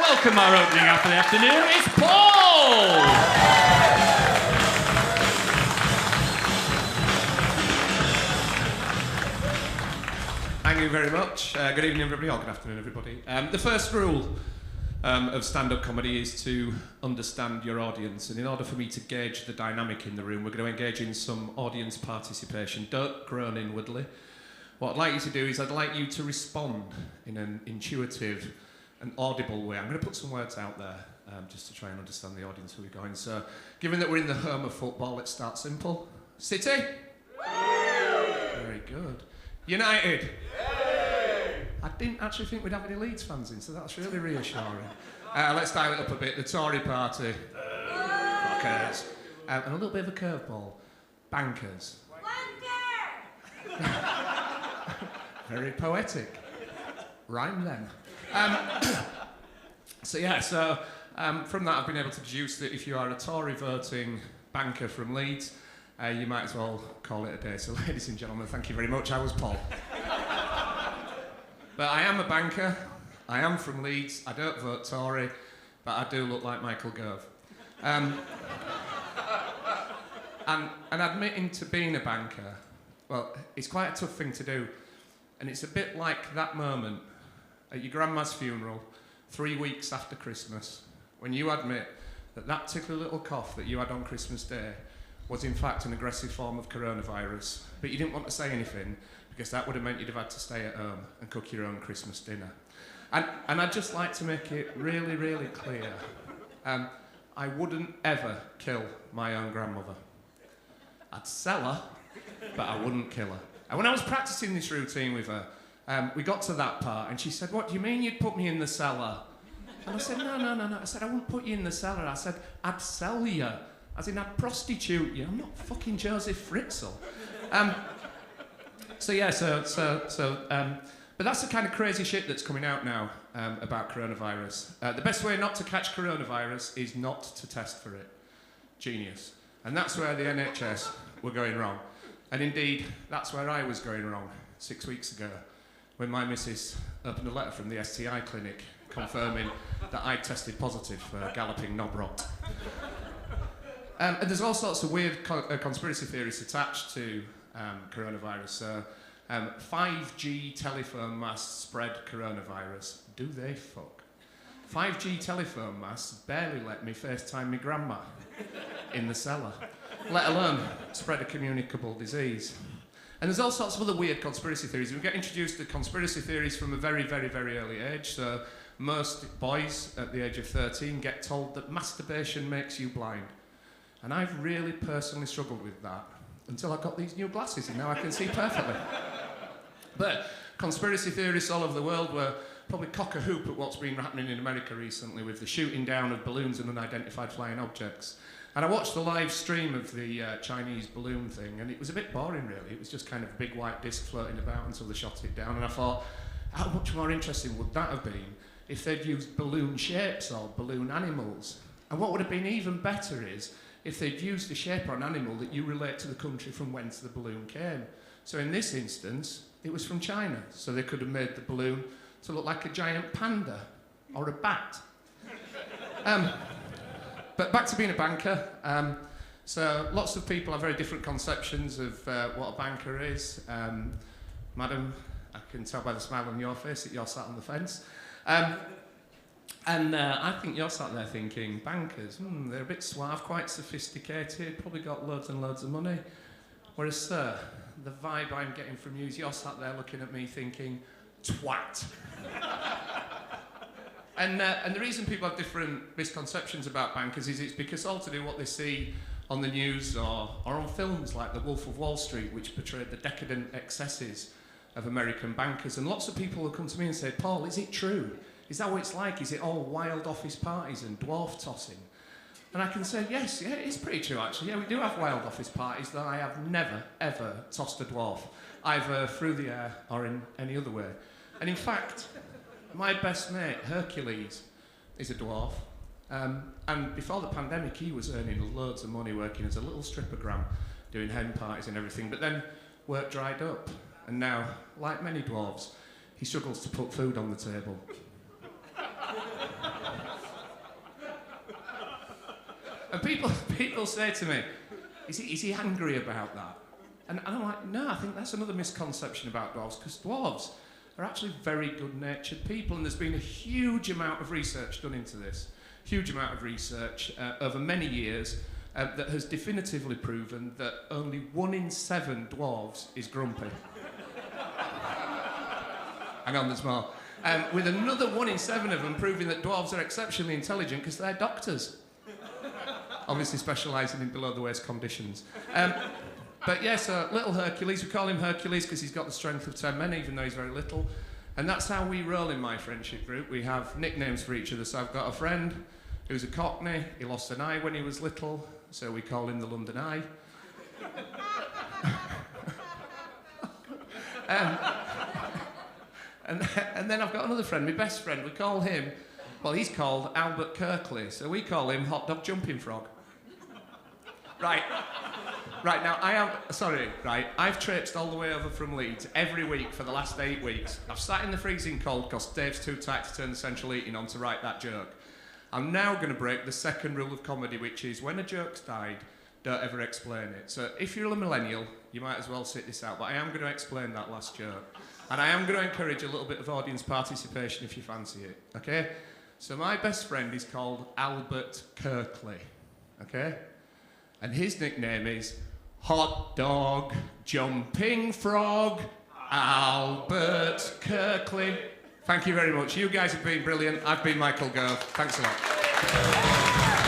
Welcome our opening act of the afternoon, it's Paul! Thank you very much. Good evening, everybody, or good afternoon, everybody. The first rule of stand-up comedy is to understand your audience, and in order for me to gauge the dynamic in the room, we're going to engage in some audience participation. Don't groan inwardly. What I'd like you to do is I'd like you to respond in an intuitive and audible way. I'm going to put some words out there just to try and understand the audience who we're going. So, given that we're in the home of football, let's start simple. City? Very good. United? I didn't actually think we'd have any Leeds fans in, so that's really reassuring. Let's dial it up a bit. The Tory party. Fuckers. And a little bit of a curveball. Bankers. Very poetic. Rhyme them. From that I've been able to deduce that if you are a Tory voting banker from Leeds, you might as well call it a day. So ladies and gentlemen, thank you very much. I was Paul. But I am a banker, I am from Leeds, I don't vote Tory, but I do look like Michael Gove. And admitting to being a banker, well, it's quite a tough thing to do. And it's a bit like that moment at your grandma's funeral, 3 weeks after Christmas, when you admit that that particular little cough that you had on Christmas Day was in fact an aggressive form of coronavirus, but you didn't want to say anything because that would have meant you'd have had to stay at home and cook your own Christmas dinner. And I'd just like to make it really, really clear, I wouldn't ever kill my own grandmother. I'd sell her, but I wouldn't kill her. And when I was practicing this routine with her, we got to that part and she said, "What do you mean you'd put me in the cellar?" And I said, no. I said, "I wouldn't put you in the cellar." I said, "I'd sell you. As in, I'd prostitute you. I'm not fucking Joseph Fritzl." But that's the kind of crazy shit that's coming out now about coronavirus. The best way not to catch coronavirus is not to test for it. Genius. And that's where the NHS were going wrong. And indeed, that's where I was going wrong 6 weeks ago, when my missus opened a letter from the STI clinic confirming that I tested positive for galloping knob rot. And there's all sorts of weird conspiracy theories attached to coronavirus. So, 5G telephone masts spread coronavirus. Do they fuck? 5G telephone masts barely let me FaceTime my grandma in the cellar, let alone spread a communicable disease. And there's all sorts of other weird conspiracy theories. We get introduced to conspiracy theories from a very, very, very early age. So most boys at the age of 13 get told that masturbation makes you blind. And I've really personally struggled with that until I got these new glasses and now I can see perfectly. But conspiracy theorists all over the world were probably cock a hoop at what's been happening in America recently with the shooting down of balloons and unidentified flying objects. And I watched the live stream of the Chinese balloon thing, and it was a bit boring, really. It was just kind of a big white disc floating about until they shot it down. And I thought, how much more interesting would that have been if they'd used balloon shapes or balloon animals? And what would have been even better is if they'd used a shape or an animal that you relate to the country from whence the balloon came. So in this instance, it was from China. So they could have made the balloon to look like a giant panda or a bat. But back to being a banker. So lots of people have very different conceptions of what a banker is. Madam, I can tell by the smile on your face that you're sat on the fence. I think you're sat there thinking, bankers, they're a bit suave, quite sophisticated, probably got loads and loads of money. Whereas, sir, the vibe I'm getting from you is you're sat there looking at me thinking, twat. And the reason people have different misconceptions about bankers is it's because all to do what they see on the news or on films like The Wolf of Wall Street, which portrayed the decadent excesses of American bankers. And lots of people will come to me and say, "Paul, is it true? Is that what it's like? Is it all wild office parties and dwarf tossing?" And I can say, yes, yeah, it is pretty true, actually. Yeah, we do have wild office parties, though I have never, ever tossed a dwarf, either through the air or in any other way. And in fact, my best mate, Hercules, is a dwarf. And before the pandemic, he was earning loads of money working as a little strippogram, doing hen parties and everything. But then work dried up. And now, like many dwarves, he struggles to put food on the table. And people say to me, is he angry about that? And I'm like, no, I think that's another misconception about dwarves, because dwarves are actually very good-natured people, and there's been a huge amount of research done into this, huge amount of research over many years that has definitively proven that only 1 in 7 dwarves is grumpy. Hang on, there's more. With another 1 in 7 of them proving that dwarves are exceptionally intelligent because they're doctors. Obviously specialising in below-the-waist conditions. But yes, little Hercules, we call him Hercules because he's got the strength of 10 men, even though he's very little. And that's how we roll in my friendship group. We have nicknames for each other. So I've got a friend who's a Cockney. He lost an eye when he was little, so we call him the London Eye. And then I've got another friend, my best friend. We call him, well, he's called Albert Kirkley, so we call him Hot Dog Jumping Frog. Right, now I've traipsed all the way over from Leeds every week for the last 8 weeks. I've sat in the freezing cold because Dave's too tight to turn the central heating on to write that joke. I'm now going to break the second rule of comedy, which is when a joke's died, don't ever explain it. So if you're a millennial, you might as well sit this out, but I am going to explain that last joke. And I am going to encourage a little bit of audience participation if you fancy it, okay? So my best friend is called Albert Kirkley, okay? And his nickname is Hot Dog Jumping Frog, Albert Kirkley. Thank you very much. You guys have been brilliant. I've been Michael Gove. Thanks a lot.